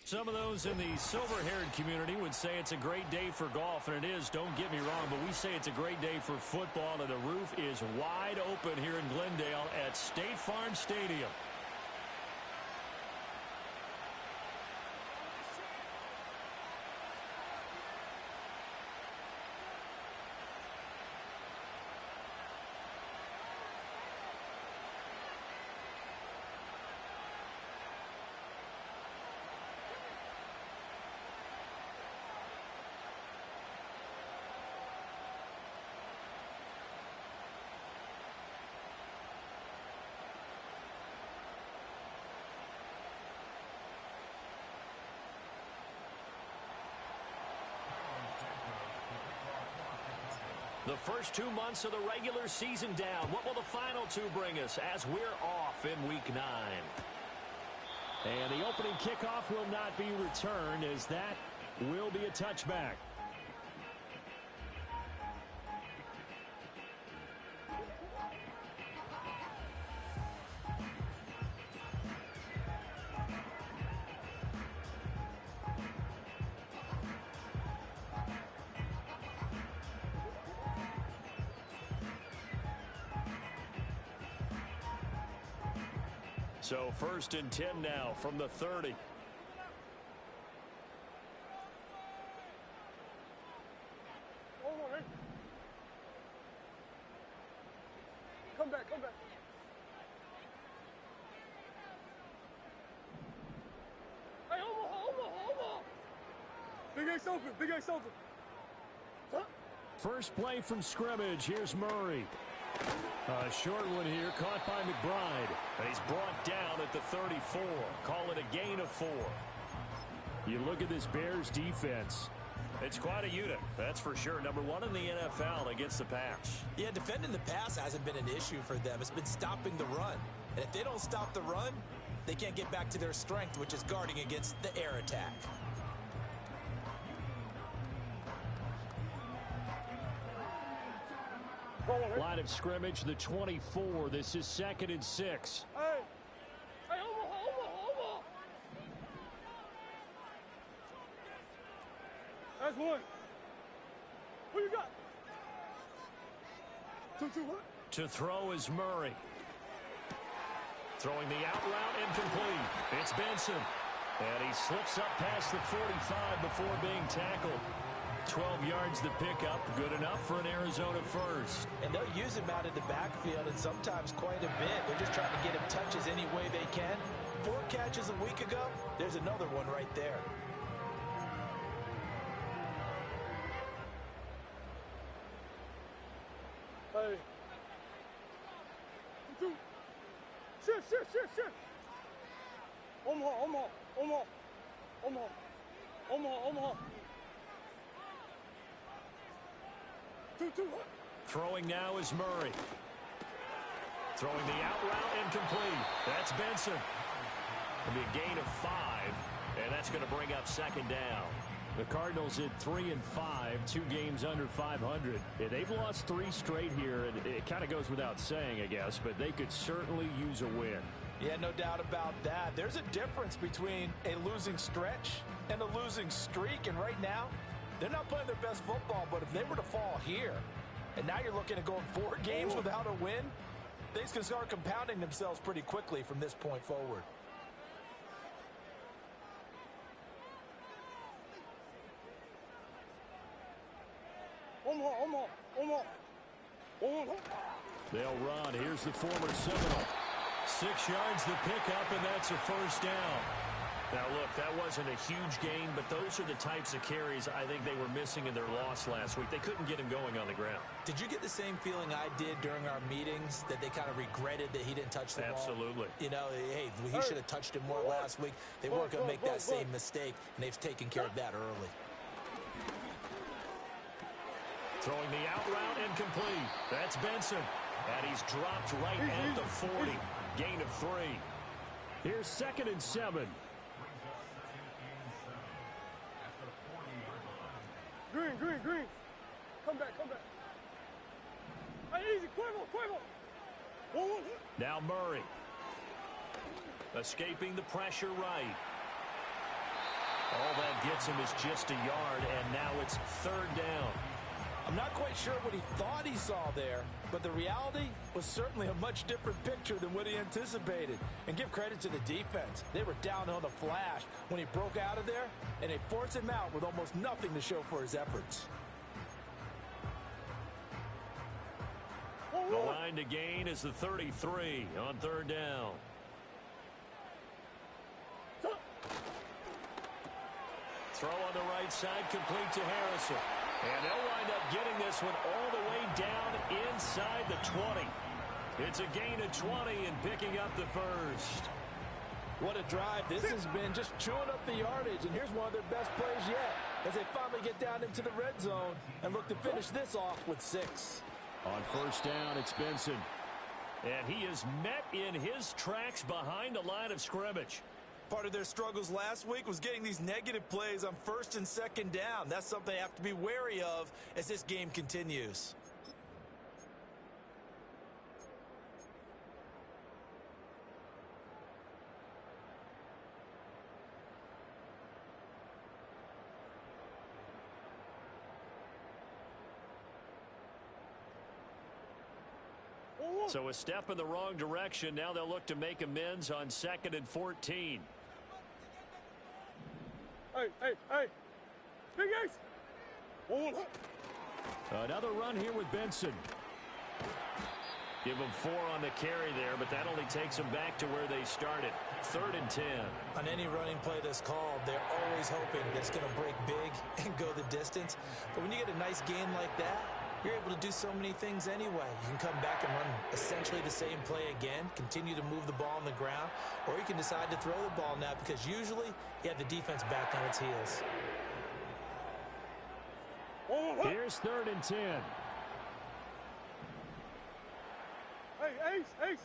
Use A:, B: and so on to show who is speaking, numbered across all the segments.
A: Some of those in the silver-haired community would say it's a great day for golf, and it is, don't get me wrong, but we say it's a great day for football, and the roof is wide open here in Glendale at State Farm Stadium. The first 2 months of the regular season down. What will the final two bring us as we're off in Week 9? And the opening kickoff will not be returned, as that will be a touchback. So 1st and 10 now from the 30.
B: Come back, come back. Hey, Omaha. Big X open, Big X open. Huh?
A: First play from scrimmage. Here's Murray. A short one here, caught by McBride. And he's brought down at the 34. Call it a gain of 4. You look at this Bears defense. It's quite a unit, that's for sure. Number 1 in the NFL against the pass.
C: Yeah, defending the pass hasn't been an issue for them. It's been stopping the run. And if they don't stop the run, they can't get back to their strength, which is guarding against the air attack.
A: Line of scrimmage, the 24. This is 2nd and 6.
B: Hey, Omaha. That's one. What you got? 2-2 what?
A: To throw is Murray. Throwing the out route, incomplete. It's Benson. And he slips up past the 45 before being tackled. 12 yards the pickup, good enough for an Arizona first.
C: And they'll use him out of the backfield, and sometimes quite a bit. They're just trying to get him touches any way they can. 4 catches a week ago, there's another one right there.
B: Hey. 2. Shift. Omaha. 2-2 what?
A: Throwing now is Murray. Throwing the out route, incomplete. That's Benson. It'll be a gain of 5, and that's going to bring up 2nd down. The Cardinals at 3-5, 2 games under 500. Yeah, they've lost 3 straight here, and it kind of goes without saying, I guess, but they could certainly use a win.
C: Yeah, no doubt about that. There's a difference between a losing stretch and a losing streak, and right now, they're not playing their best football, but if they were to fall here, and now you're looking at going 4 games without a win, things can start compounding themselves pretty quickly from this point forward.
B: Omaha.
A: They'll run. Here's the former Seminole. 6 yards the pickup, and that's a 1st down. Now, look, that wasn't a huge gain, but those are the types of carries I think they were missing in their loss last week. They couldn't get him going on the ground.
C: Did you get the same feeling I did during our meetings, that they kind of regretted that he didn't touch the ball?
A: Absolutely.
C: You know, hey, he should have touched him more last week. They weren't going to make that same mistake, and they've taken care of that early.
A: Throwing the out route, incomplete. That's Benson. And he's dropped right at the 40. Gain of 3. Here's 2nd and 7.
B: Green. Come back. Hey, easy, Cuervo.
A: Now Murray. Escaping the pressure right. All that gets him is just a yard, and now it's third down.
C: I'm not quite sure what he thought he saw there, but the reality was certainly a much different picture than what he anticipated. And give credit to the defense. They were down on the flash when he broke out of there, and they forced him out with almost nothing to show for his efforts.
A: The line to gain is the 33 on third down. Throw on the right side, complete to Harrison. And they'll wind up getting this one all the way down inside the 20. It's a gain of 20 and picking up the first.
C: What a drive this has been, just chewing up the yardage. And here's one of their best plays yet as they finally get down into the red zone and look to finish this off with 6.
A: On first down, it's Benson. And he is met in his tracks behind the line of scrimmage.
C: Part of their struggles last week was getting these negative plays on first and second down. That's something they have to be wary of as this game continues.
A: So a step in the wrong direction. Now they'll look to make amends on 2nd and 14.
B: Hey. Big Ace.
A: Another run here with Benson. Give them 4 on the carry there, but that only takes them back to where they started. 3rd and 10.
C: On any running play that's called, they're always hoping that it's going to break big and go the distance. But when you get a nice gain like that, you're able to do so many things anyway. You can come back and run essentially the same play again, continue to move the ball on the ground, or you can decide to throw the ball now because usually you have the defense back on its heels.
A: Here's 3rd and 10.
B: Hey, Ace.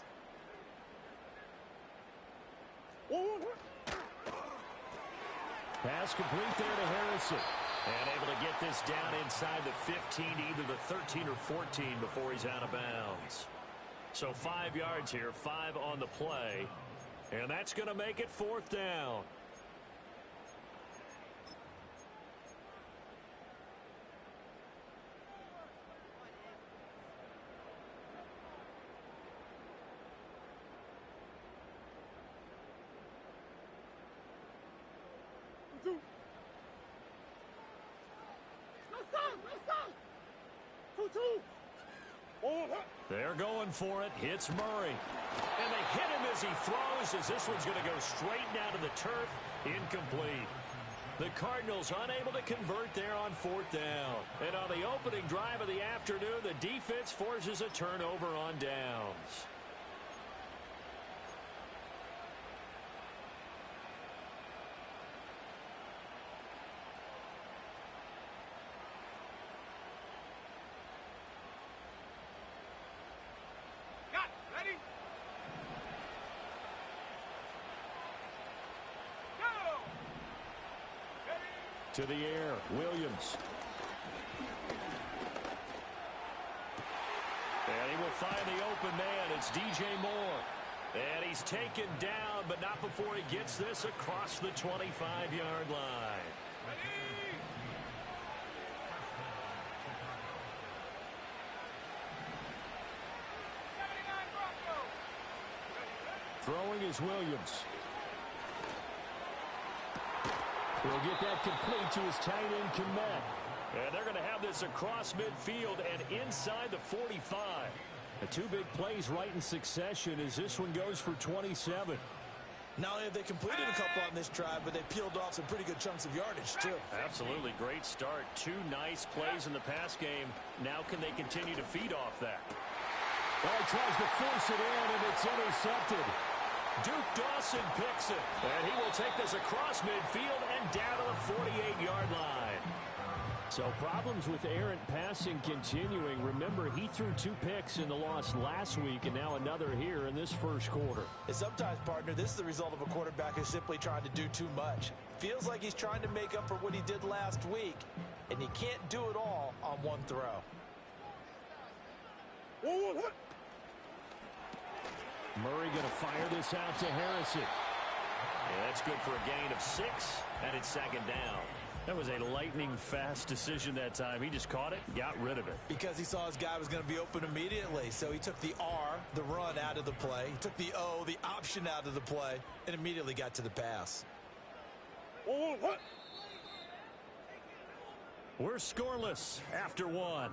A: Pass complete there to Harrison. And able to get this down inside the 15 to either the 13 or 14 before he's out of bounds. So 5 yards here, 5 on the play. And that's going to make it 4th down. They're going for it. Hits Murray. And they hit him as he throws, as this one's going to go straight down to the turf. Incomplete. The Cardinals unable to convert there on 4th down. And on the opening drive of the afternoon, the defense forces a turnover on downs. To the air, Williams. And he will find the open man. It's DJ Moore. And he's taken down, but not before he gets this across the 25-yard line. Throwing is Williams. He'll get that complete to his tight end, Komet. And they're going to have this across midfield and inside the 45. The 2 big plays right in succession as this one goes for 27.
C: Not only have they completed a couple on this drive, but they peeled off some pretty good chunks of yardage, too.
A: Absolutely. Great start. 2 nice plays in the pass game. Now can they continue to feed off that? Well, he tries to force it in, and it's intercepted. Duke Dawson picks it, and he will take this across midfield and down to the 48-yard line. So problems with errant passing continuing. Remember, he threw 2 picks in the loss last week, and now another here in this first quarter.
C: And sometimes, partner, this is the result of a quarterback who's simply trying to do too much. Feels like he's trying to make up for what he did last week, and he can't do it all on one throw.
A: Murray going to fire this out to Harrison. And that's good for a gain of 6, and it's second down. That was a lightning-fast decision that time. He just caught it, got rid of it.
C: Because he saw his guy was going to be open immediately. So he took the R, the run, out of the play. He took the O, the option, out of the play, and immediately got to the pass.
B: Oh, what?
A: We're scoreless after 1.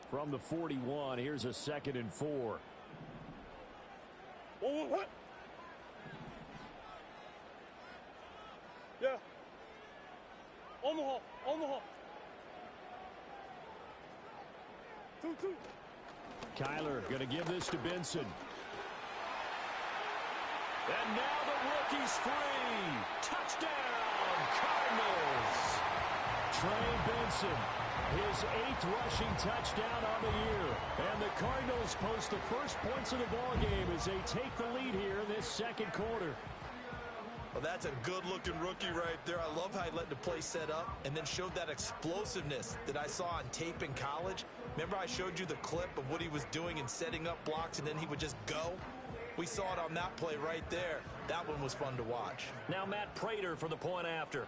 A: From the 41, here's a 2nd and 4.
B: Oh, what? Yeah. Omaha. 2-2.
A: Kyler going to give this to Benson. And now the rookie's free. Touchdown, Cardinals. Trey Benson, his 8th rushing touchdown on the year. And the Cardinals post the first points of the ballgame as they take the lead here in this second quarter.
C: Well, that's a good-looking rookie right there. I love how he let the play set up and then showed that explosiveness that I saw on tape in college. Remember I showed you the clip of what he was doing and setting up blocks, and then he would just go? We saw it on that play right there. That one was fun to watch.
A: Now Matt Prater for the point after.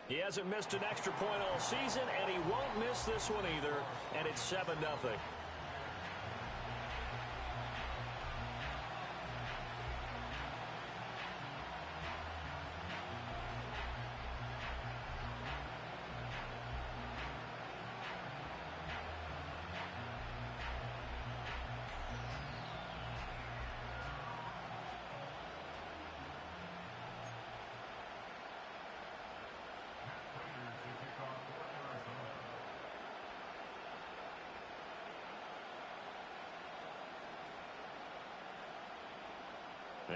A: He hasn't missed an extra point all season, and he won't miss this one either, and it's 7-0.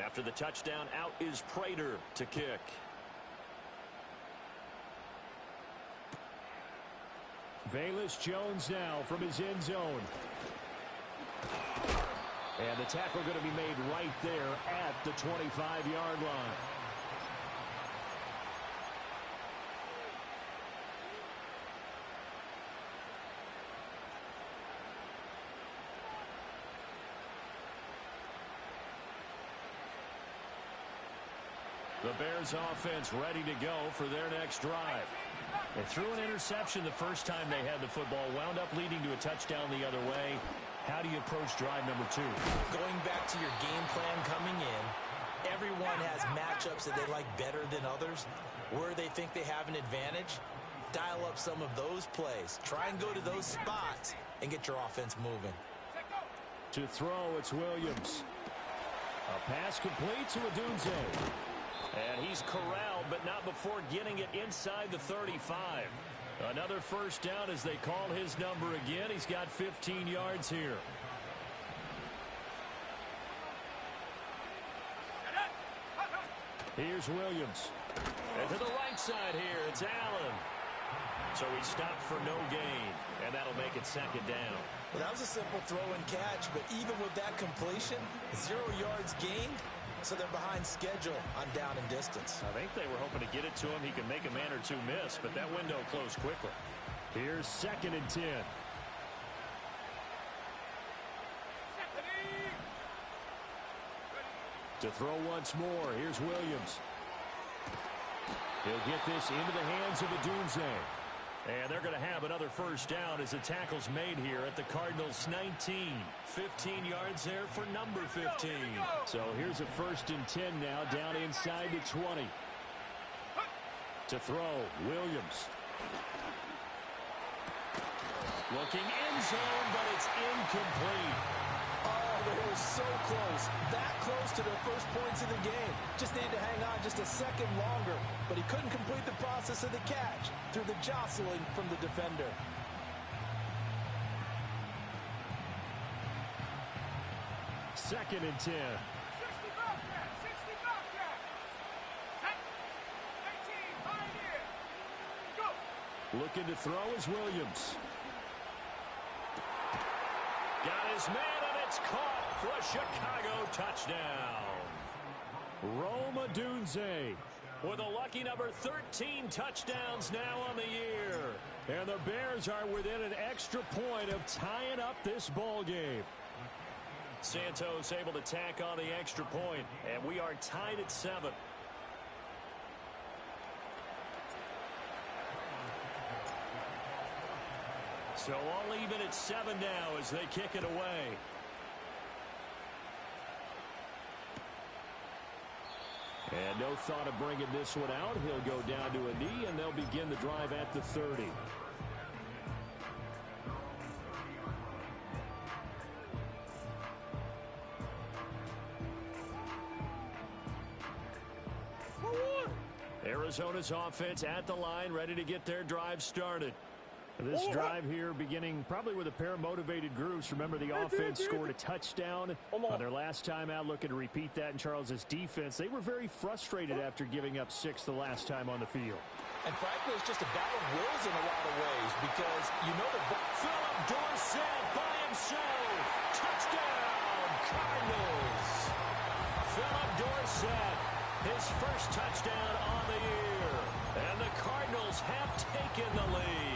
A: After the touchdown, out is Prater to kick. Velus Jones now from his end zone. And the tackle going to be made right there at the 25-yard line. The Bears offense ready to go for their next drive. They threw an interception the first time they had the football, wound up leading to a touchdown the other way. How do you approach drive number 2?
C: Going back to your game plan coming in, everyone has matchups that they like better than others. Where they think they have an advantage, dial up some of those plays. Try and go to those spots and get your offense moving.
A: To throw, it's Williams. A pass complete to Odunze. And he's corralled, but not before getting it inside the 35. Another first down as they call his number again. He's got 15 yards here. Here's Williams. And to the right side here, it's Allen. So he stopped for no gain, and that'll make it second down.
C: Well, that was a simple throw and catch, but even with that completion, 0 yards gained. So they're behind schedule on down and distance.
A: I think they were hoping to get it to him. He could make a man or two miss, but that window closed quickly. Here's 2nd and 10. To throw once more, here's Williams. He'll get this into the hands of Odunze. And they're going to have another first down as the tackle's made here at the Cardinals' 19. 15 yards there for number 15. So here's a 1st and 10 now down inside the 20. To throw, Williams. Looking end zone, but it's incomplete.
C: Oh, they were so close. That close to their first points of the game. Just needed to hang on just a second longer. But he couldn't complete the process of the catch through the jostling from the defender.
A: Second and 10.
B: 60 Bobcat! 60 Bobcat! 18, behind here! Go!
A: Looking to throw is Williams. Got his man, and it's caught for a Chicago touchdown. Rome Odunze with a lucky number 13 touchdowns now on the year. And the Bears are within an extra point of tying up this ball game. Santos able to tack on the extra point, and we are tied at 7. So all even at 7 now as they kick it away. And no thought of bringing this one out. He'll go down to a knee, and they'll begin the drive at the 30. Arizona's offense at the line, ready to get their drive started. This drive here beginning probably with a pair of motivated groups. Remember, the offense scored a touchdown on their last time out, looking to repeat that in Charles's defense. They were very frustrated after giving up 6 the last time on the field.
C: And frankly, it's just a battle of wills in a lot of ways because you know that
A: Philip Dorsett by himself. Touchdown, Cardinals. Philip Dorsett, his first touchdown on the year. And the Cardinals have taken the lead.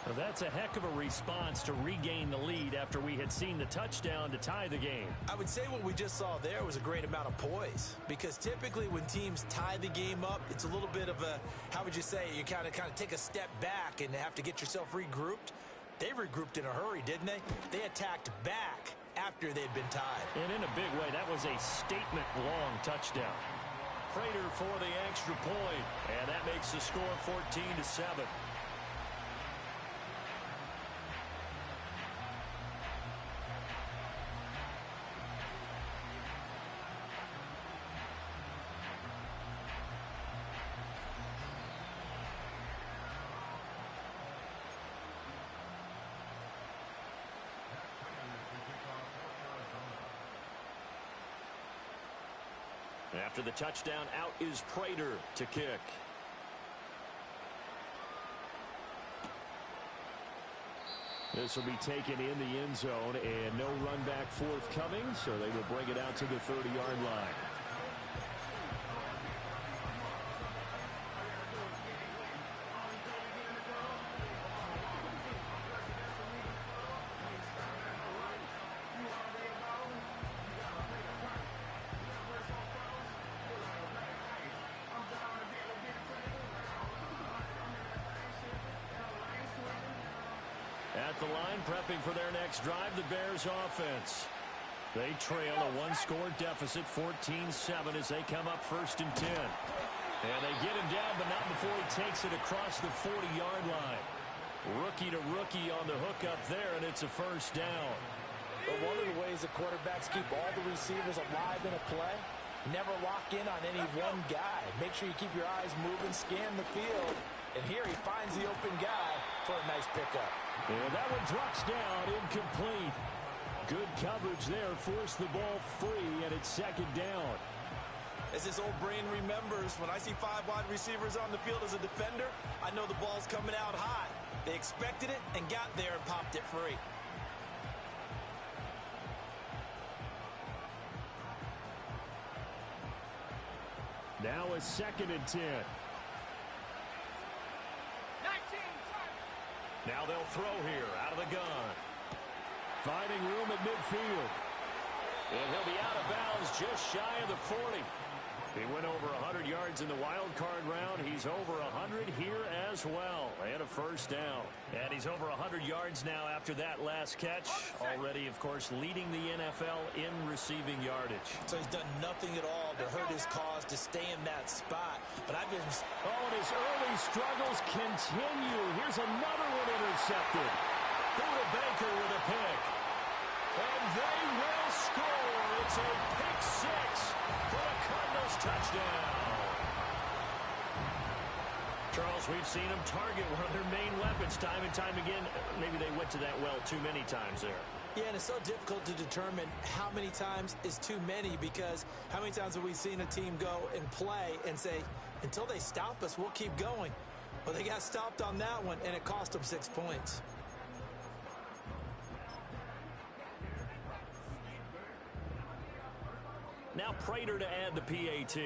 A: Well, that's a heck of a response to regain the lead after we had seen the touchdown to tie the game.
C: I would say what we just saw there was a great amount of poise because typically when teams tie the game up, it's a little bit of a, how would you say, you kind of take a step back and have to get yourself regrouped. They regrouped in a hurry, didn't they? They attacked back after they'd been tied.
A: And in a big way, that was a statement-long touchdown. Prater for the extra point, and that makes the score 14-7. After the touchdown, out is Prater to kick. This will be taken in the end zone, and no run back forthcoming, so they will bring it out to the 30-yard line. At the line, prepping for their next drive, the Bears offense. They trail a one-score deficit, 14-7, as they come up 1st and 10. And they get him down, but not before he takes it across the 40-yard line. Rookie to rookie on the hook up there, and it's a first down.
C: But one of the ways the quarterbacks keep all the receivers alive in a play, never lock in on any one guy. Make sure you keep your eyes moving, scan the field. And here he finds the open guy for a nice pickup.
A: And that one drops down, incomplete. Good coverage there, forced the ball free, and it's 2nd down.
C: As this old brain remembers, when I see 5 wide receivers on the field as a defender, I know the ball's coming out hot. They expected it and got there and popped it free.
A: Now a 2nd and 10. Now they'll throw here out of the gun. Finding room at midfield. And he'll be out of bounds just shy of the 40. He went over 100 yards in the wild card round. He's over 100 here as well. And a first down. And he's over 100 yards now after that last catch. Already, of course, leading the NFL in receiving yardage.
C: So he's done nothing at all to hurt his cause to stay in that spot. But I've been...
A: Oh, and his early struggles continue. Here's another one intercepted. Buda Baker with a pick. And they will score. It's a pick 6 for the Cardinals touchdown. Charles, we've seen them target one of their main weapons time and time again. Maybe they went to that well too many times there.
C: Yeah, and it's so difficult to determine how many times is too many because how many times have we seen a team go and play and say, until they stop us, we'll keep going. Well, they got stopped on that one, and it cost them 6 points.
A: Now Prater to add the PAT.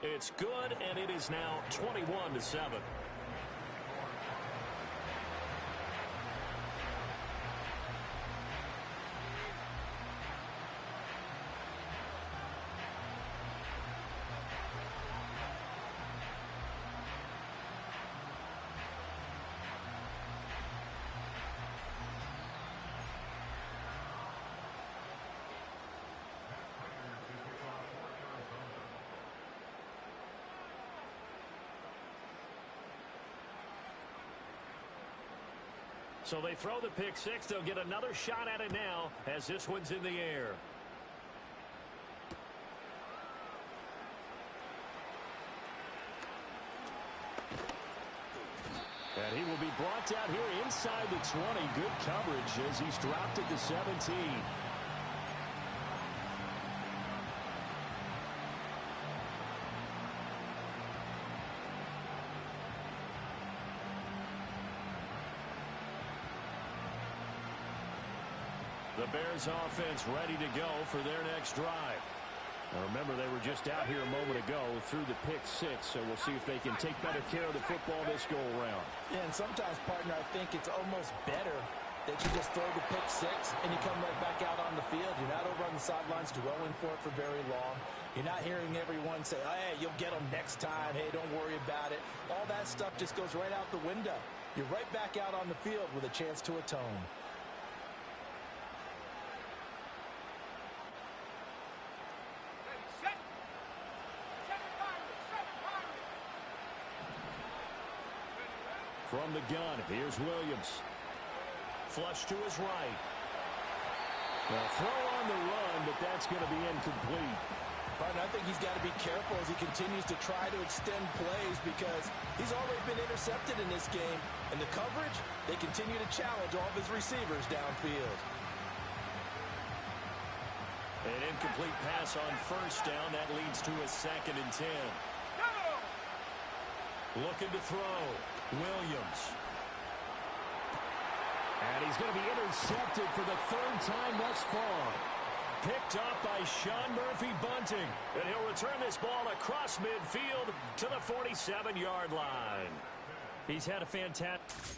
A: It's good, and it is now 21-7. So they throw the pick six. They'll get another shot at it now as this one's in the air. And he will be brought down here inside the 20. Good coverage as he's dropped it to 17. The Bears offense ready to go for their next drive. Now remember, they were just out here a moment ago through the pick six, so we'll see if they can take better care of the football this go-around.
C: Yeah, and sometimes, partner, I think it's almost better that you just throw the pick six and you come right back out on the field. You're not over on the sidelines dwelling for it for very long. You're not hearing everyone say, oh, hey, you'll get them next time. Hey, don't worry about it. All that stuff just goes right out the window. You're right back out on the field with a chance to atone.
A: From the gun, here's Williams. Flush to his right. Well, throw on the run, but that's going to be incomplete.
C: Partner, I think he's got to be careful as he continues to try to extend plays because he's already been intercepted in this game. And the coverage, they continue to challenge all of his receivers downfield.
A: An incomplete pass on first down. That leads to a 2nd and 10. Looking to throw. Williams. And he's going to be intercepted for the 3rd time thus far. Picked up by Sean Murphy-Bunting. And he'll return this ball across midfield to the 47-yard line. He's had a fantastic...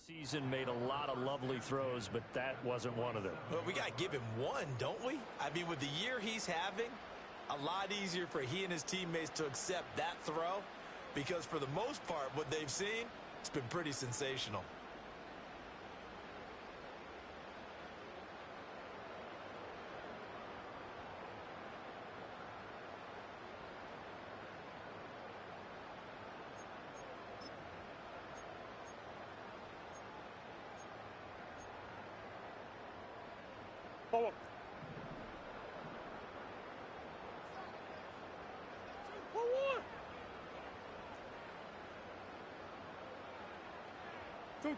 A: Season made a lot of lovely throws, but that wasn't one of them.
C: Well, we got to give him one, don't we? I mean, with the year he's having, a lot easier for he and his teammates to accept that throw because for the most part, what they've seen, it's been pretty sensational.
B: Forward. 2-2.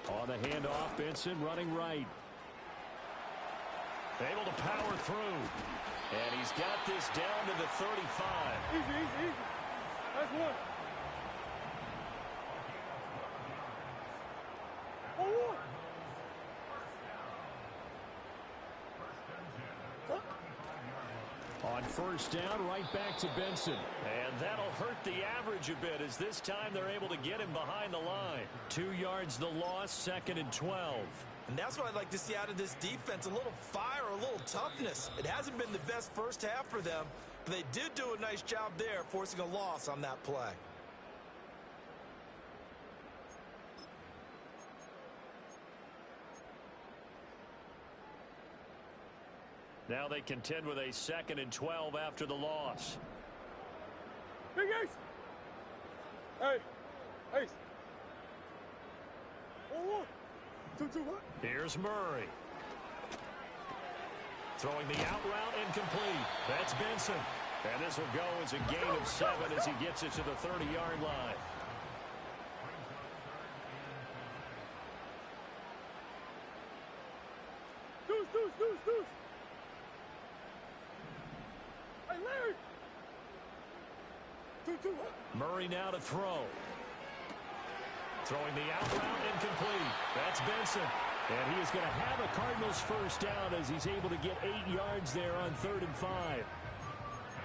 A: On the handoff, Benson running right. Able to power through. And he's got this down to the 35.
B: Easy, easy, easy. That's one. Forward.
A: On first down, right back to Benson. And that'll hurt the average a bit as this time they're able to get him behind the line. 2 yards the loss, 2nd and 12.
C: And that's what I'd like to see out of this defense, a little fire, a little toughness. It hasn't been the best first half for them, but they did do a nice job there forcing a loss on that play.
A: Now they contend with a 2nd and 12 after the loss.
B: Big Ace! Hey! Ace! 1-1. 2-2, what?
A: Here's Murray. Throwing the out route incomplete. That's Benson. And this will go as a gain of 7 as he gets it to the 30-yard line.
B: Deuce! Hey, Larry! 2-2, what?
A: Murray now to throw. Throwing the out route incomplete. That's Benson. And he is going to have a Cardinals first down as he's able to get 8 yards there on 3rd and 5.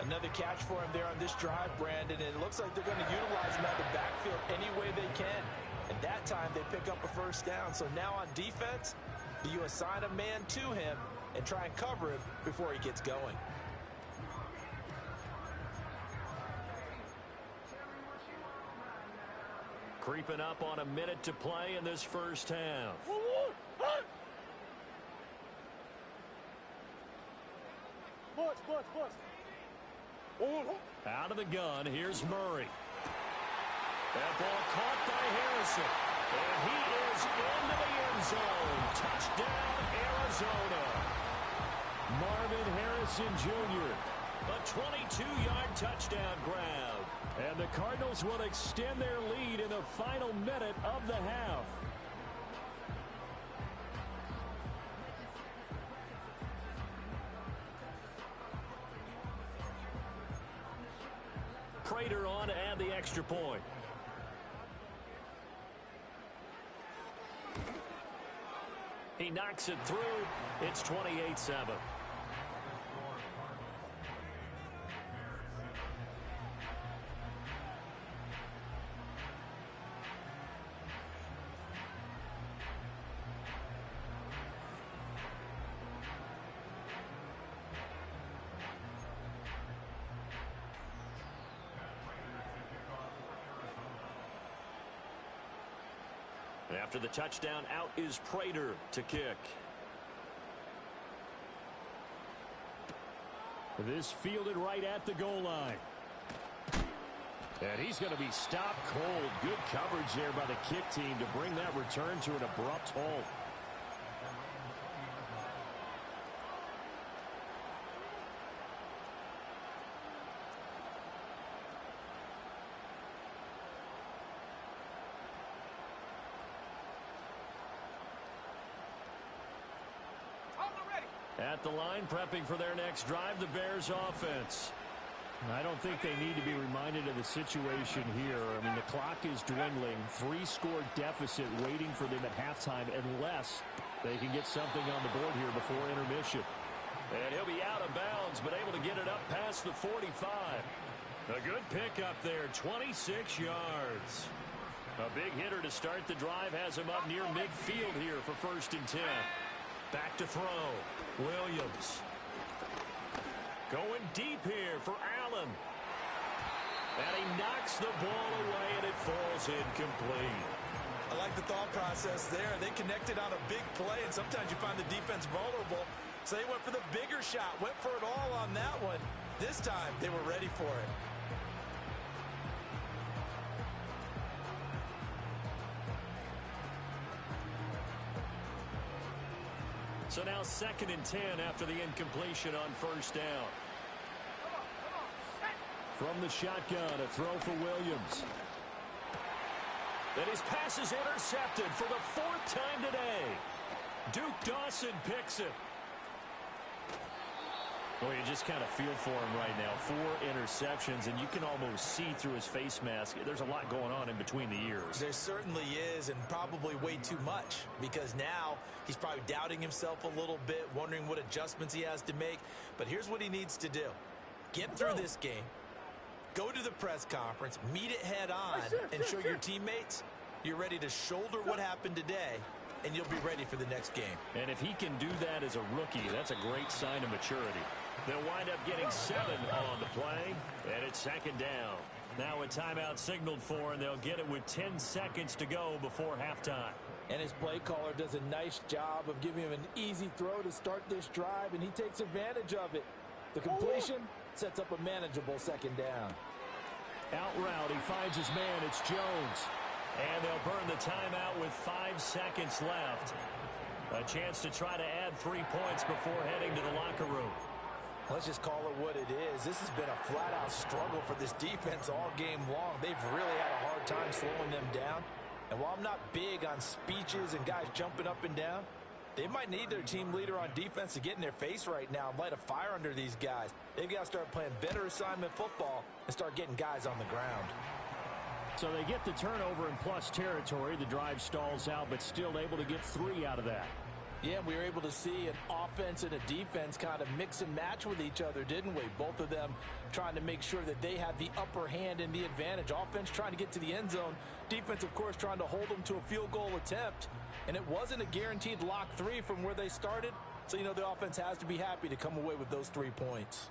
C: Another catch for him there on this drive, Brandon, and it looks like they're going to utilize him out of the backfield any way they can. And that time they pick up a first down. So now on defense, do you assign a man to him and try and cover him before he gets going?
A: Creeping up on a minute to play in this first half.
B: 1-1. Huh? Bust. 1-1.
A: Out of the gun, here's Murray. That ball caught by Harrison. And he is into the end zone. Touchdown, Arizona. Marvin Harrison Jr. A 22-yard touchdown grab. And the Cardinals will extend their lead in the final minute of the half. Prater on to add the extra point. He knocks it through. It's 28-7. After the touchdown, out is Prater to kick. This fielded right at the goal line. And he's going to be stopped cold. Good coverage there by the kick team to bring that return to an abrupt halt. At the line, prepping for their next drive, the Bears offense. I don't think they need to be reminded of the situation here. I mean, the clock is dwindling. 3-score deficit waiting for them at halftime unless they can get something on the board here before intermission. And he'll be out of bounds, but able to get it up past the 45. A good pickup there, 26 yards. A big hitter to start the drive has him up near midfield here for 1st and 10. Back to throw. Williams. Going deep here for Allen. And he knocks the ball away, and it falls incomplete.
C: I like the thought process there. They connected on a big play, and sometimes you find the defense vulnerable. So they went for the bigger shot, went for it all on that one. This time, they were ready for it.
A: So now 2nd and 10 after the incompletion on 1st down. From the shotgun, a throw for Williams. And his pass is intercepted for the 4th time today. Duke Dawson picks it. Well, you just kind of feel for him right now. 4 interceptions, and you can almost see through his face mask. There's a lot going on in between the ears.
C: There certainly is, and probably way too much, because now he's probably doubting himself a little bit, wondering what adjustments he has to make. But here's what he needs to do. Get through this game, Go to the press conference, meet it head on, and show your teammates you're ready to shoulder what happened today, and you'll be ready for the next game.
A: And if he can do that as a rookie, that's a great sign of maturity. They'll wind up getting 7 on the play, and it's second down. Now a timeout signaled for, and they'll get it with 10 seconds to go before halftime.
C: And his play caller does a nice job of giving him an easy throw to start this drive, and he takes advantage of it. The completion sets up a manageable second down.
A: Out route, he finds his man. It's Jones. And they'll burn the timeout with 5 seconds left. A chance to try to add 3 points before heading to the locker room.
C: Let's just call it what it is. This has been a flat-out struggle for this defense all game long. They've really had a hard time slowing them down. And while I'm not big on speeches and guys jumping up and down, they might need their team leader on defense to get in their face right now and light a fire under these guys. They've got to start playing better assignment football and start getting guys on the ground.
A: So they get the turnover in plus territory. The drive stalls out, but still able to get 3 out of that.
C: Yeah, we were able to see an offense and a defense kind of mix and match with each other, didn't we? Both of them trying to make sure that they had the upper hand and the advantage. Offense trying to get to the end zone. Defense, of course, trying to hold them to a field goal attempt. And it wasn't a guaranteed lock 3 from where they started. So, you know, the offense has to be happy to come away with those 3 points.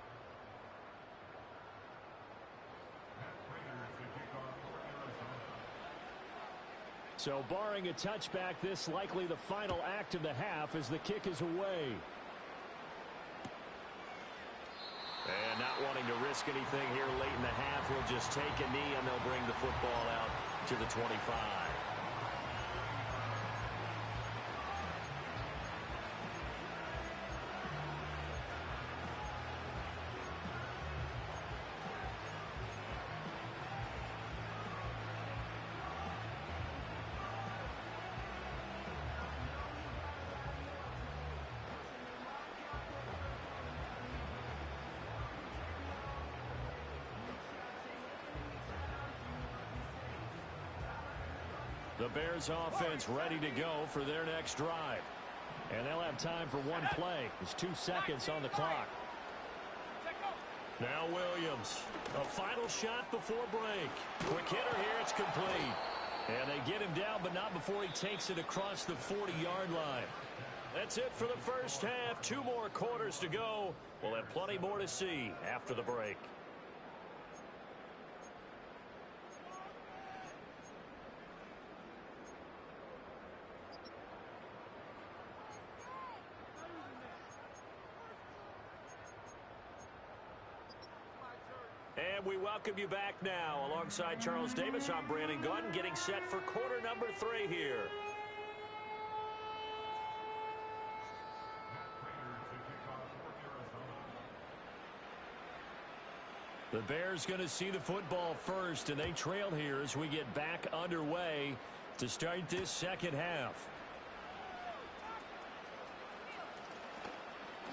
A: So barring a touchback, this likely the final act of the half as the kick is away. And not wanting to risk anything here late in the half, he'll just take a knee and they'll bring the football out to the 25. The Bears offense ready to go for their next drive. And they'll have time for one play. There's 2 seconds on the clock. Now Williams. A final shot before break. Quick hitter here. It's complete. And they get him down, but not before he takes it across the 40-yard line. That's it for the first half. 2 more quarters to go. We'll have plenty more to see after the break. And we welcome you back now. Alongside Charles Davis, I'm Brandon Gunn, getting set for quarter number 3 here. The Bears going to see the football first, and they trail here as we get back underway to start this second half.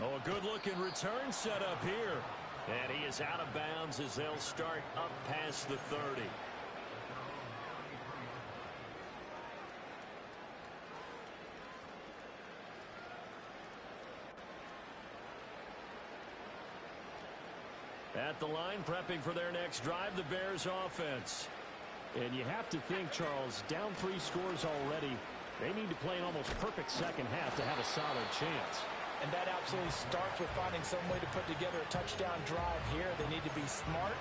A: Oh, a good-looking return set up here. And he is out of bounds as they'll start up past the 30. At the line, prepping for their next drive, the Bears offense. And you have to think, Charles, down 3 scores already. They need to play an almost perfect second half to have a solid chance.
C: And that absolutely starts with finding some way to put together a touchdown drive here. They need to be smart,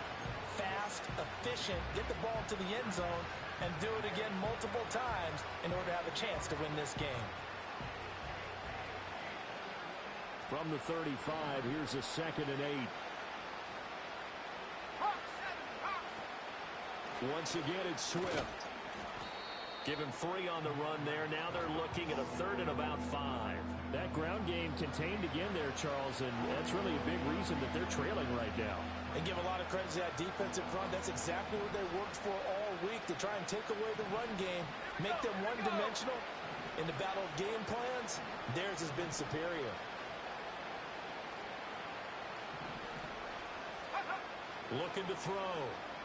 C: fast, efficient, get the ball to the end zone, and do it again multiple times in order to have a chance to win this game.
A: From the 35, here's a 2nd and 8. Once again, it's Swift. Give him 3 on the run there. Now they're looking at a 3rd and about 5. That ground game contained again there, Charles, and that's really a big reason that they're trailing right now.
C: And give a lot of credit to that defensive front. That's exactly what they worked for all week, to try and take away the run game, make them one-dimensional. In the battle of game plans, theirs has been superior.
A: Looking to throw.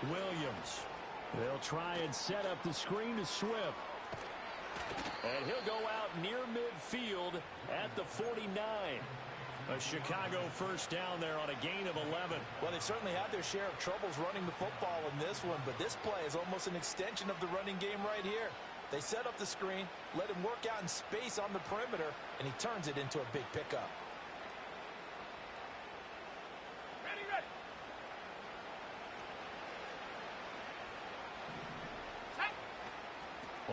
A: Williams. They'll try and set up the screen to Swift. And he'll go out near midfield at the 49. A Chicago first down there on a gain of 11.
C: Well, they certainly had their share of troubles running the football in this one, but this play is almost an extension of the running game right here. They set up the screen, let him work out in space on the perimeter, and he turns it into a big pickup.
B: Ready, ready.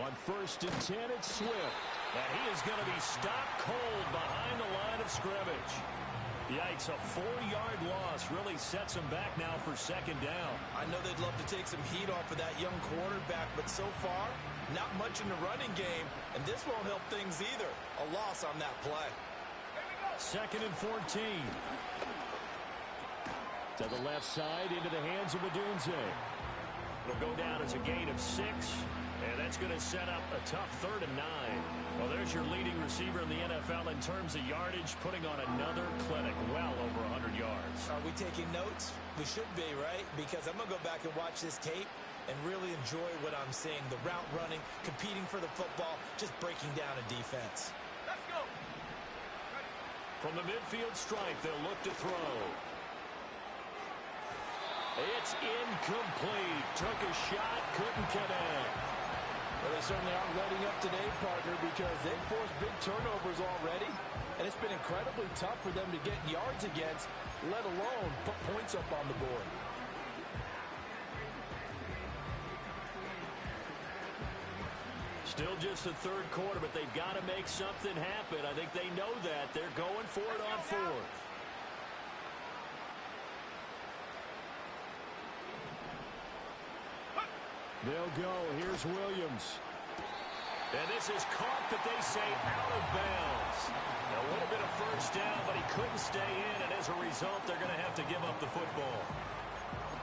A: On 1st and 10, it's Swift. And he is going to be stopped cold behind the line of scrimmage. Yikes, a 4-yard loss really sets him back now for 2nd down.
C: I know they'd love to take some heat off of that young quarterback, but so far, not much in the running game, and this won't help things either. A loss on that play.
A: 2nd and 14. To the left side, into the hands of Adunze. It'll go down as a gain of 6. And that's going to set up a tough 3rd and 9. Well, there's your leading receiver in the NFL in terms of yardage, putting on another clinic, well over 100 yards.
C: Are we taking notes? We should be, right? Because I'm going to go back and watch this tape and really enjoy what I'm seeing. The route running, competing for the football, just breaking down a defense.
B: Let's go.
A: From the midfield stripe, they'll look to throw. It's incomplete. Took a shot, couldn't connect.
C: Well, they certainly aren't letting up today, partner, because they've forced big turnovers already, and it's been incredibly tough for them to get yards against, let alone put points up on the board.
A: Still just the 3rd quarter, but they've got to make something happen. I think they know that. They're going for it on 4th. They'll go. Here's Williams. And this is caught, but they say out of bounds. Now, would have been a first down, but he couldn't stay in, and as a result, they're going to have to give up the football.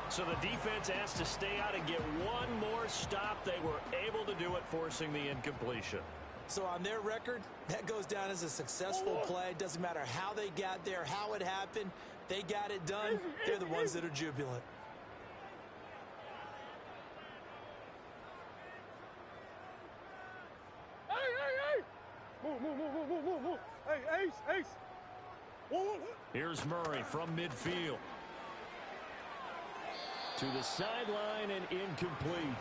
A: So the defense has to stay out and get one more stop. They were able to do it, forcing the incompletion.
C: So on their record, that goes down as a successful play. Doesn't matter how they got there, how it happened. They got it done. They're the ones that are jubilant.
B: Move. Hey, Ace. Move.
A: Here's Murray from midfield. To the sideline and incomplete.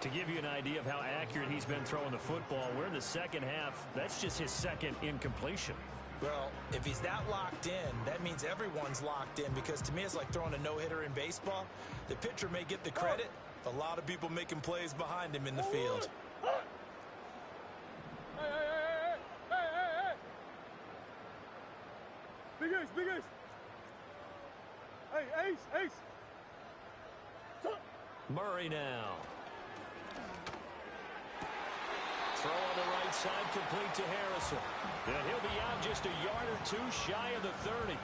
A: To give you an idea of how accurate he's been throwing the football, we're in the 2nd half. That's just his 2nd incompletion.
C: Well, if he's that locked in, that means everyone's locked in, because to me it's like throwing a no-hitter in baseball. The pitcher may get the credit, a lot of people making plays behind him in the field.
B: Hey. Big Ace. Hey, Ace.
A: Murray now. Throw on the right side, complete to Harrison. And he'll be out just a yard or 2 shy of the 30.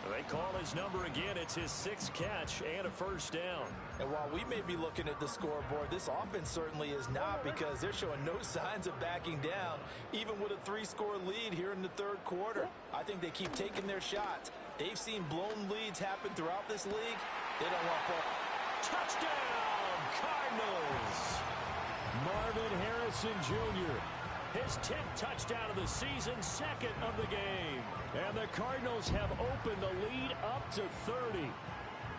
A: They call his number again. It's his 6th catch and a first down.
C: And while we may be looking at the scoreboard, this offense certainly is not, because they're showing no signs of backing down, even with a 3-score lead here in the 3rd quarter. I think they keep taking their shots. They've seen blown leads happen throughout this league. They don't want to.
A: Touchdown, Cardinals! Marvin Harrison Jr., his 10th touchdown of the season, 2nd of the game. And the Cardinals have opened the lead up to 30.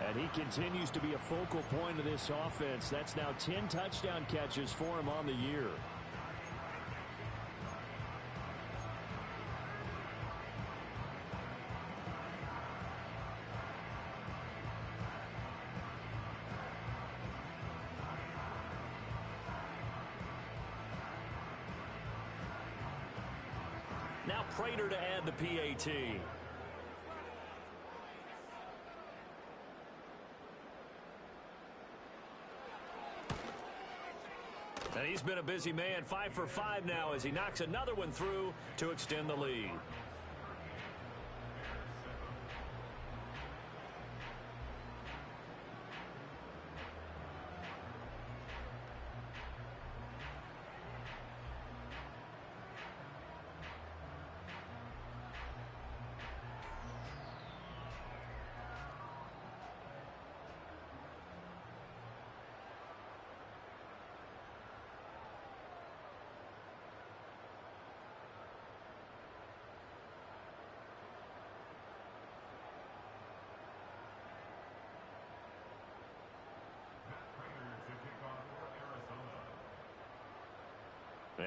A: And he continues to be a focal point of this offense. That's now 10 touchdown catches for him on the year. Now Prater to add the PAT. And he's been a busy man, 5 for 5 now as he knocks another one through to extend the lead.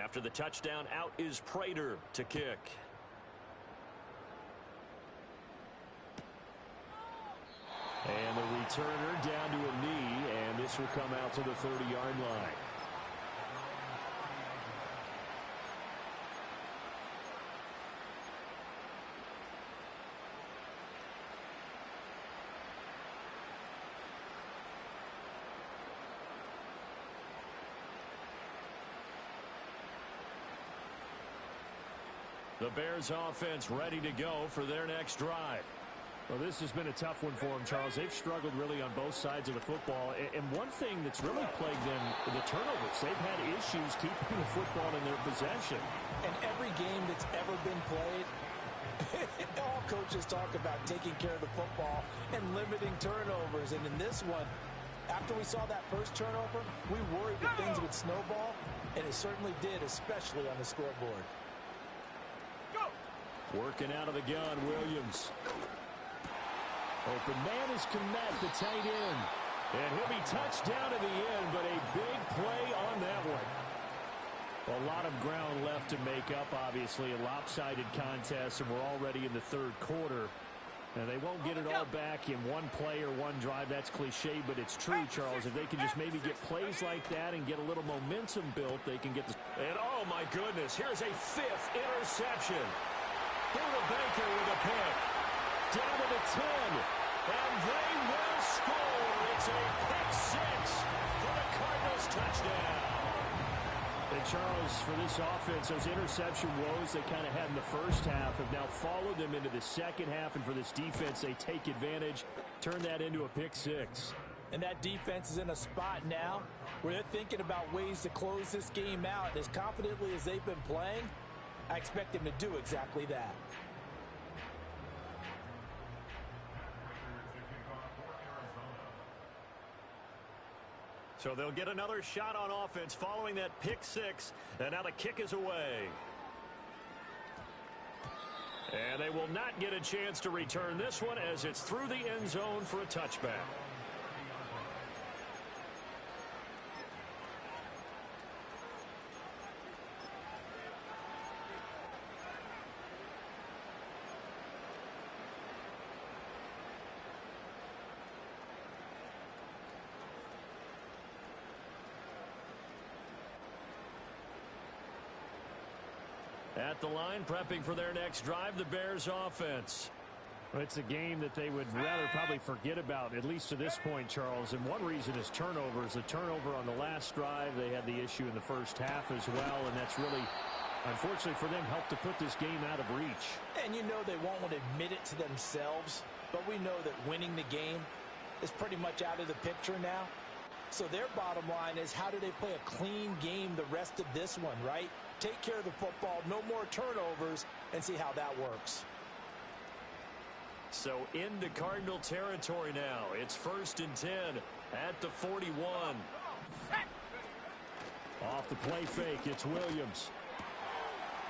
A: After the touchdown, out is Prater to kick. And the returner down to a knee, and this will come out to the 30-yard line. The Bears offense ready to go for their next drive.
D: Well, this has been a tough one for them, Charles. They've struggled really on both sides of the football. And one thing that's really plagued them, the turnovers. They've had issues keeping the football in their possession.
C: And every game that's ever been played, all coaches talk about taking care of the football and limiting turnovers. And in this one, after we saw that first turnover, we worried that things would snowball, and it certainly did, especially on the scoreboard.
A: Working out of the gun, Williams.
D: Open man is Komet, the tight end.
A: And he'll be touched down to the end, but a big play on that one.
D: A lot of ground left to make up, obviously. A lopsided contest, and we're already in the third quarter. And they won't get it all back in one play or one drive. That's cliche, but it's true, Charles. If they can just maybe get plays like that and get a little momentum built, they can get the...
A: And oh my goodness, here's a 5th interception. Buda Baker with a pick. Down to the 10. And they will score. It's a pick 6 for the Cardinals touchdown.
D: And Charles, for this offense, those interception woes they kind of had in the first half have now followed them into the second half. And for this defense, they take advantage, turn that into a pick 6.
C: And that defense is in a spot now where they're thinking about ways to close this game out. As confidently as they've been playing, I expect them to do exactly that.
A: So they'll get another shot on offense following that pick 6. And now the kick is away. And they will not get a chance to return this one as it's through the end zone for a touchback. At the line, prepping for their next drive, the Bears offense.
D: Well, it's a game that they would rather probably forget about, at least to this point, Charles. And one reason is turnovers. The turnover on the last drive, they had the issue in the first half as well, and that's really, unfortunately for them, helped to put this game out of reach.
C: And you know they won't want to admit it to themselves, but we know that winning the game is pretty much out of the picture now. So their bottom line is, how do they play a clean game the rest of this one, right? Take care of the football, no more turnovers, and see how that works.
A: So into Cardinal territory now. It's 1st and 10 at the 41.
D: Off the play fake, it's Williams.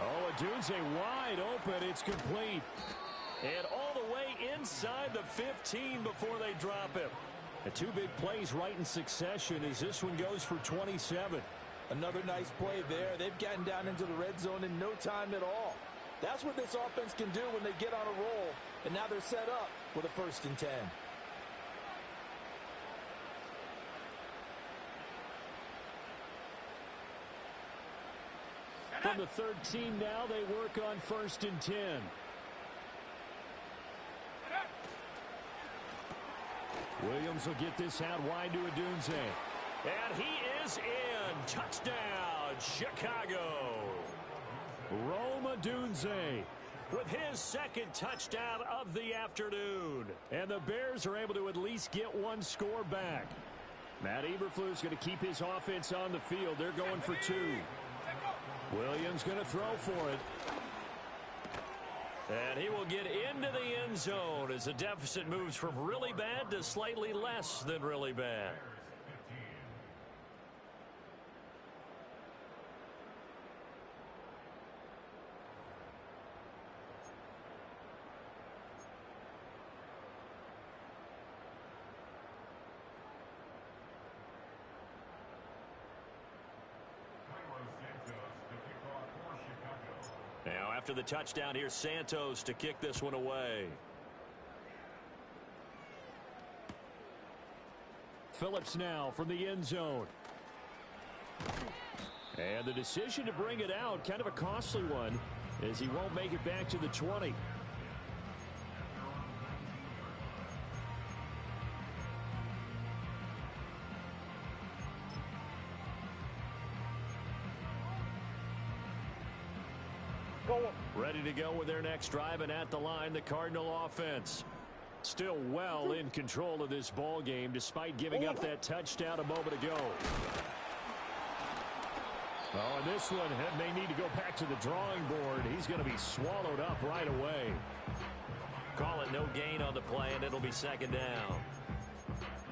A: Oh, Adunze wide open. It's complete. And all the way inside the 15 before they drop him.
D: The 2 big plays right in succession as this one goes for 27.
C: Another nice play there. They've gotten down into the red zone in no time at all. That's what this offense can do when they get on a roll. And now they're set up with a 1st and 10.
D: From the 13 now, they work on 1st and 10. Williams will get this out wide to Adunze.
A: And he is in. Touchdown, Chicago.
D: Rome Adunze
A: with his 2nd touchdown of the afternoon.
D: And the Bears are able to at least get one score back. Matt Eberflus going to keep his offense on the field. They're going for 2. Williams going to throw for it.
A: And he will get into the end zone as the deficit moves from really bad to slightly less than really bad. Now after the touchdown, here's Santos to kick this one away.
D: Phillips now from the end zone. And the decision to bring it out, kind of a costly one, as he won't make it back to the 20. Ready to go with their next drive, and at the line, the Cardinal offense. Still well in control of this ball game, despite giving up that touchdown a moment ago. Oh, and this one may need to go back to the drawing board. He's going to be swallowed up right away.
A: Call it no gain on the play, and it'll be second down.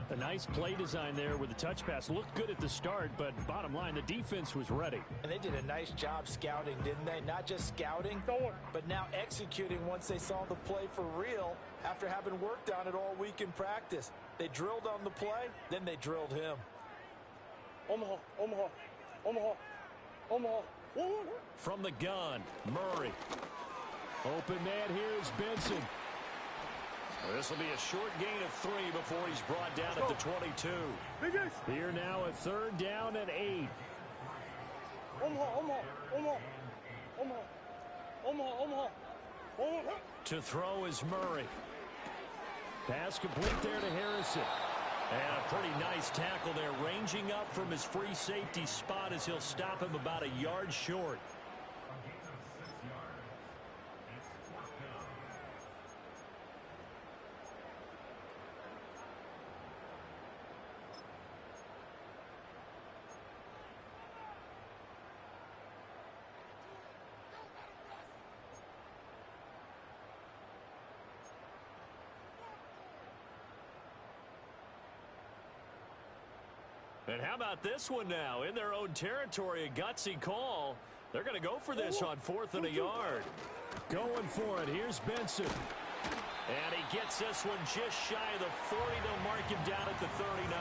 D: A nice play design there with the touch pass. Looked good at the start, but bottom line, the defense was ready.
C: And they did a nice job scouting, didn't they? Not just scouting, but now executing once they saw the play for real after having worked on it all week in practice. They drilled on the play, then they drilled him.
B: Omaha, Omaha, Omaha, Omaha.
D: From the gun, Murray. Open man, here's Benson.
A: This will be a short gain of 3 before he's brought down at the 22.
D: Here now, a 3rd down and 8.
B: Omaha, Omaha, Omaha, Omaha, Omaha, Omaha, Omaha.
D: To throw is Murray. Pass complete there to Harrison.
A: And a pretty nice tackle there, ranging up from his free safety spot as he'll stop him about a yard short. And how about this one now? In their own territory, a gutsy call. They're going to go for this on 4th and a yard.
D: Going for it. Here's Benson.
A: And he gets this one just shy of the 40. They'll mark him down at the 39.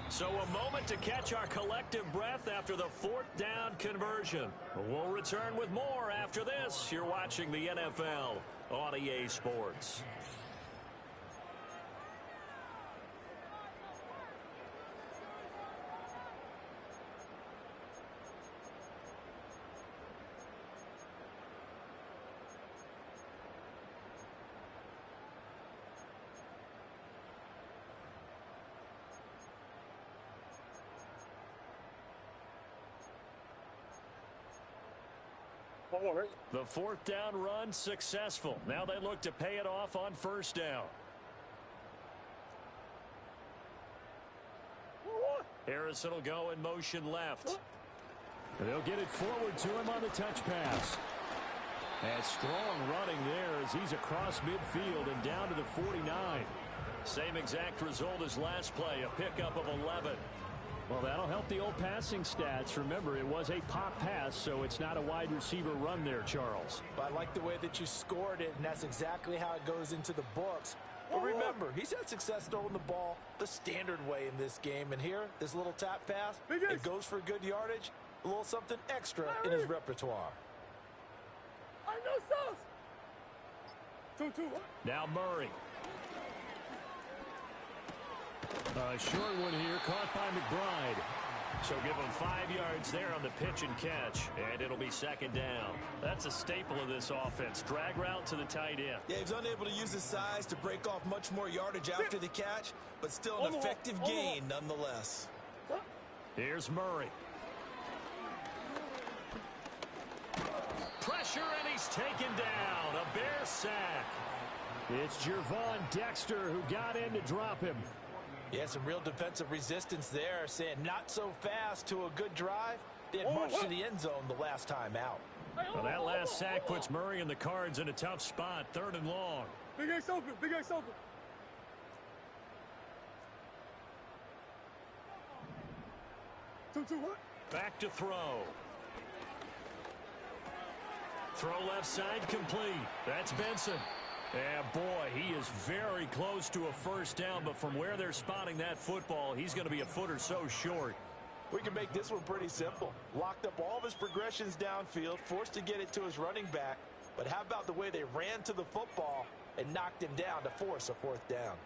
A: So a moment to catch our collective breath after the 4th down conversion. We'll return with more after this. You're watching the NFL on EA Sports. The 4th down run successful. Now they look to pay it off on 1st down. Harrison will go in motion left.
D: They'll get it forward to him on the touch pass. And strong running there as he's across midfield and down to the 49.
A: Same exact result as last play, a pickup of 11.
D: Well, that'll help the old passing stats. Remember, it was a pop pass, so it's not a wide receiver run there, Charles.
C: But I like the way that you scored it, and that's exactly how it goes into the books. But remember, he's had success throwing the ball the standard way in this game. And here, this little tap pass, it goes for good yardage, a little something extra in his repertoire.
B: I know sauce. 2-2.
D: Now Murray. A short one here, caught by McBride.
A: So give him 5 yards there on the pitch and catch, and it'll be second down.
D: That's a staple of this offense. Drag route to the tight end.
C: Yeah, he's unable to use his size to break off much more yardage after the catch, but still an effective gain nonetheless.
D: Here's Murray.
A: Pressure, and he's taken down. A Bear sack.
D: It's Gervon Dexter who got in to drop him.
C: Yeah, some real defensive resistance there, saying not so fast to a good drive. They had marched to the end zone the last time out.
D: Well, that last sack puts Murray and the Cards in a tough spot, 3rd and long.
B: Big Ace open, Big Ace open. 2-2, what?
A: Back to throw. Throw left side complete. That's Benson. And boy, he is very close to a 1st down, but from where they're spotting that football, he's going to be a foot or so short.
C: We can make this one pretty simple. Locked up all of his progressions downfield, forced to get it to his running back. But how about the way they ran to the football and knocked him down to force a fourth down?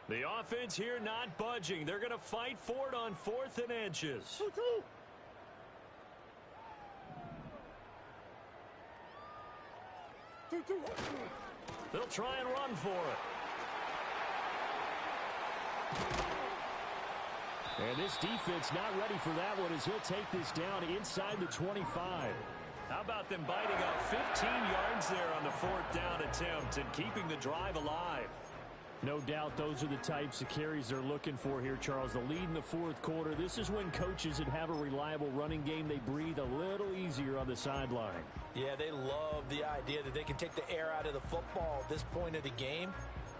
A: The offense here not budging. They're going to fight for it on 4th and inches.
B: 2-2.
A: They'll try and run for it.
D: And this defense not ready for that one as he'll take this down inside the 25.
A: How about them biting up 15 yards there on the 4th down attempt and keeping the drive alive?
D: No doubt those are the types of carries they're looking for here, Charles. The lead in the 4th quarter. This is when coaches that have a reliable running game, they breathe a little easier on the sideline.
C: Yeah, they love the idea that they can take the air out of the football at this point of the game.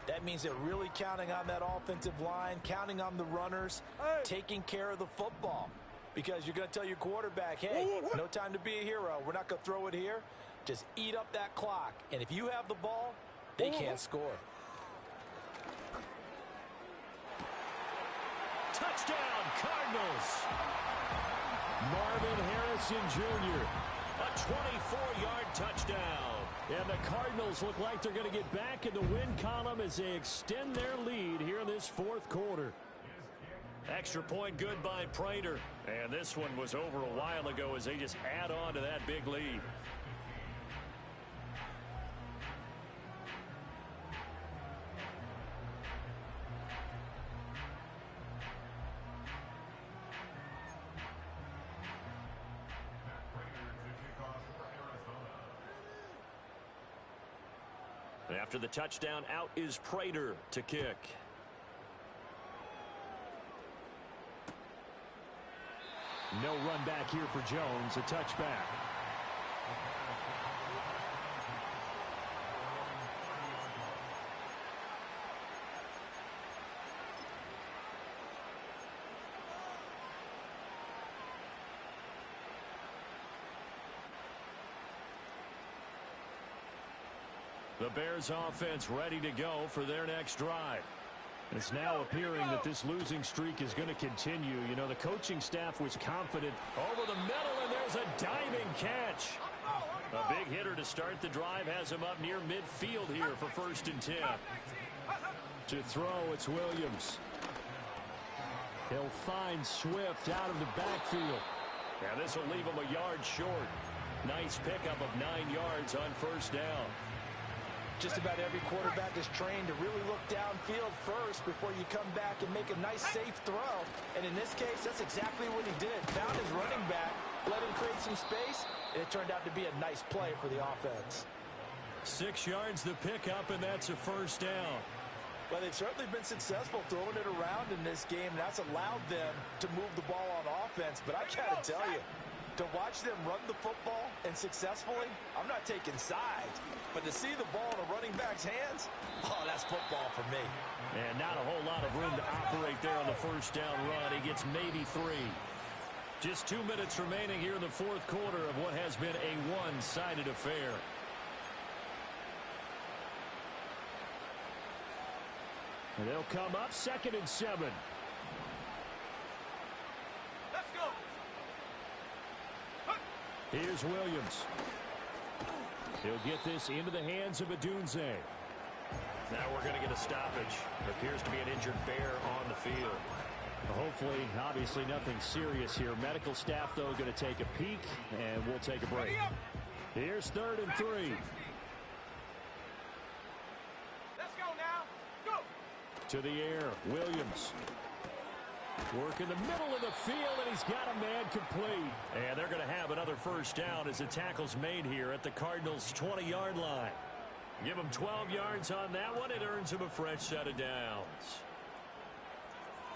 C: That means they're really counting on that offensive line, counting on the runners, taking care of the football. Because you're going to tell your quarterback, hey, no time to be a hero. We're not going to throw it here. Just eat up that clock. And if you have the ball, they can't score.
A: Touchdown, Cardinals.
D: Marvin Harrison Jr.
A: A 24-yard touchdown.
D: And the Cardinals look like they're going to get back in the win column as they extend their lead here in this 4th quarter.
A: Extra point good by Prater. And this one was over a while ago as they just add on to that big lead. After the touchdown, out is Prater to kick.
D: No run back here for Jones. A touchback.
A: The Bears offense ready to go for their next drive.
D: It's now appearing that this losing streak is going to continue. You know, the coaching staff was confident.
A: Over the middle, and there's a diving catch. A big hitter to start the drive has him up near midfield here for 1st and 10.
D: To throw, it's Williams. He'll find Swift out of the backfield.
A: Now this will leave him a yard short. Nice pickup of 9 yards on 1st down.
C: Just about every quarterback is trained to really look downfield first before you come back and make a nice, safe throw. And in this case, that's exactly what he did. Found his running back, let him create some space, and it turned out to be a nice play for the offense.
A: 6 yards the pickup, and that's a 1st down.
C: Well, they've certainly been successful throwing it around in this game, and that's allowed them to move the ball on offense. But I got to tell you, to watch them run the football and successfully, I'm not taking sides. But to see the ball in a running back's hands, oh, that's football for me.
A: And not a whole lot of room to operate there on the 1st down run. He gets maybe 3. Just 2 minutes remaining here in the 4th quarter of what has been a one-sided affair.
D: And they'll come up 2nd and 7.
B: Let's go.
D: Here's Williams. He'll get this into the hands of Adunze.
A: Now we're going to get a stoppage. There appears to be an injured Bear on the field.
D: Hopefully, obviously nothing serious here. Medical staff, though, going to take a peek, and we'll take a break. Here's 3rd and 3.
B: Let's go now. Go.
D: To the air, Williams. Work in the middle of the field, and he's got a man complete.
A: And they're going to have another 1st down as the tackle's made here at the Cardinals' 20-yard line. Give him 12 yards on that one. It earns him a fresh set of downs.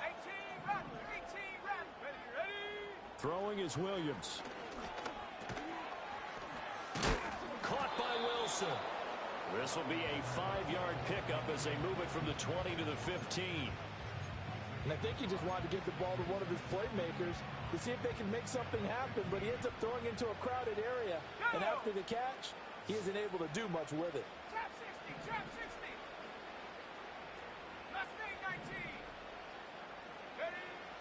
B: 18 run. 18 run. Ready.
D: Throwing is Williams.
A: Caught by Wilson. This will be a 5-yard pickup as they move it from the 20 to the 15.
C: And I think he just wanted to get the ball to one of his playmakers to see if they can make something happen, but he ends up throwing into a crowded area. And after the catch, he isn't able to do much with it.
B: Tap 60.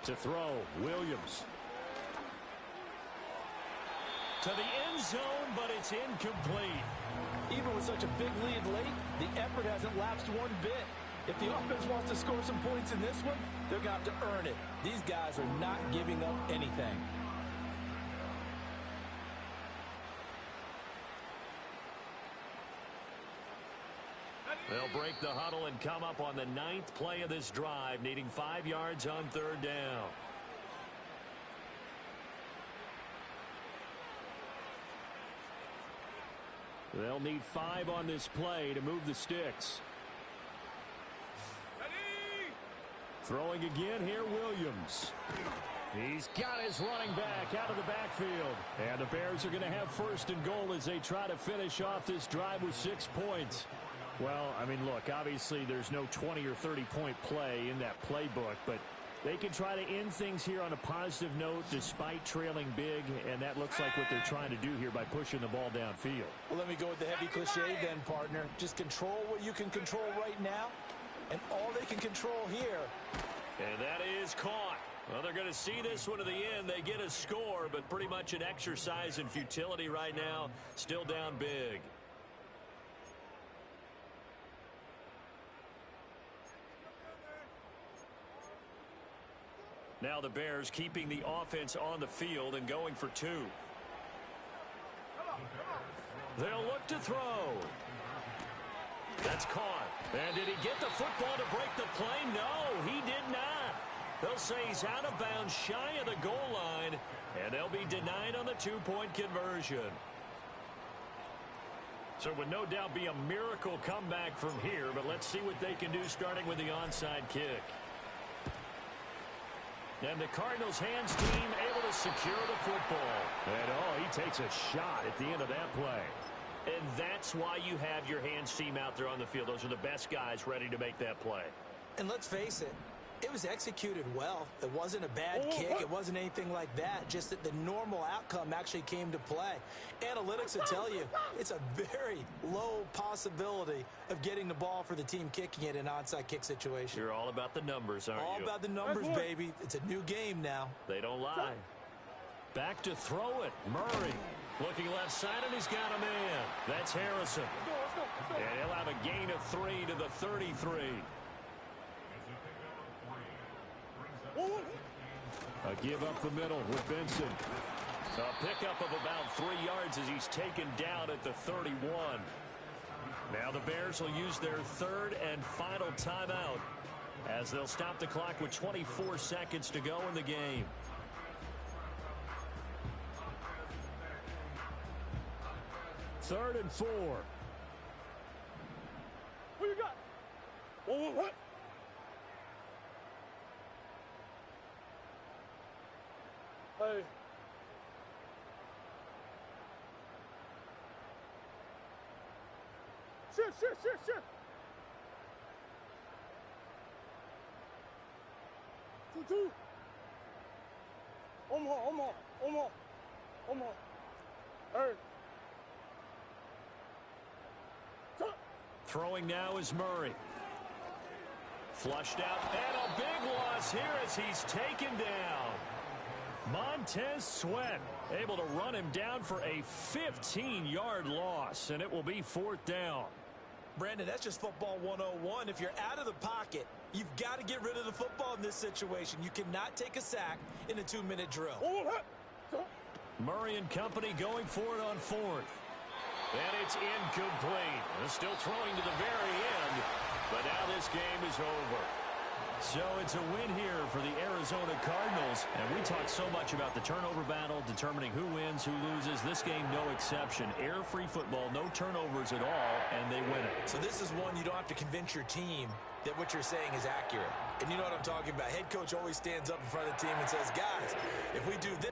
D: To throw, Williams.
A: To the end zone, but it's incomplete.
C: Even with such a big lead late, the effort hasn't lapsed one bit. If the offense wants to score some points in this one, they're going to have to earn it. These guys are not giving up anything.
A: They'll break the huddle and come up on the 9th play of this drive, needing 5 yards on 3rd down.
D: They'll need 5 on this play to move the sticks.
B: Ready?
D: Throwing again here, Williams. He's got his running back out of the backfield. And the Bears are going to have 1st and goal as they try to finish off this drive with 6 points. Well, I mean, look, obviously there's no 20 or 30-point play in that playbook, but they can try to end things here on a positive note despite trailing big, and that looks like what they're trying to do here by pushing the ball downfield.
C: Well, let me go with the heavy cliche then, partner. Just control what you can control right now, and all they can control here.
A: And that is caught. Well, they're going to see this one to the end. They get a score, but pretty much an exercise in futility right now. Still down big. Now the Bears keeping the offense on the field and going for 2. They'll look to throw. That's caught. And did he get the football to break the play? No, he did not. They'll say he's out of bounds shy of the goal line, and they'll be denied on the 2-point conversion. So it would no doubt be a miracle comeback from here, but let's see what they can do starting with the onside kick. And the Cardinals' hands team able to secure the football.
D: And, oh, he takes a shot at the end of that play.
A: And that's why you have your hands team out there on the field. Those are the best guys ready to make that play.
C: And let's face it, it was executed well. It wasn't a bad kick. It wasn't anything like that. Just that the normal outcome actually came to play. Analytics will tell you it's a very low possibility of getting the ball for the team kicking it in an onside kick situation.
A: You're all about the numbers, aren't you?
C: All about the numbers, baby. It's a new game now.
A: They don't lie. Back to throw it. Murray looking left side, and he's got a man. That's Harrison. And he'll have a gain of 3 to the 33.
D: A give up the middle with Benson.
A: A pickup of about 3 yards as he's taken down at the 31. Now the Bears will use their 3rd and final timeout as they'll stop the clock with 24 seconds to go in the game.
D: Third and 4.
B: Who you got? What? Hey. Shit. 2-2. Omar. Hey.
A: Throwing now is Murray. Flushed out, and a big loss here as he's taken down. Montez Sweat able to run him down for a 15-yard loss, and it will be 4th down.
C: Brandon, that's just football 101. If you're out of the pocket, you've got to get rid of the football in this situation. You cannot take a sack in a 2-minute drill.
A: Murray and company going for it on 4th. And it's incomplete. They're still throwing to the very end, but now this game is over. So it's a win here for the Arizona Cardinals. And we talked so much about the turnover battle, determining who wins, who loses. This game, no exception. Air-free football, no turnovers at all, and they win it.
C: So this is one you don't have to convince your team that what you're saying is accurate. And you know what I'm talking about. Head coach always stands up in front of the team and says, guys, if we do this,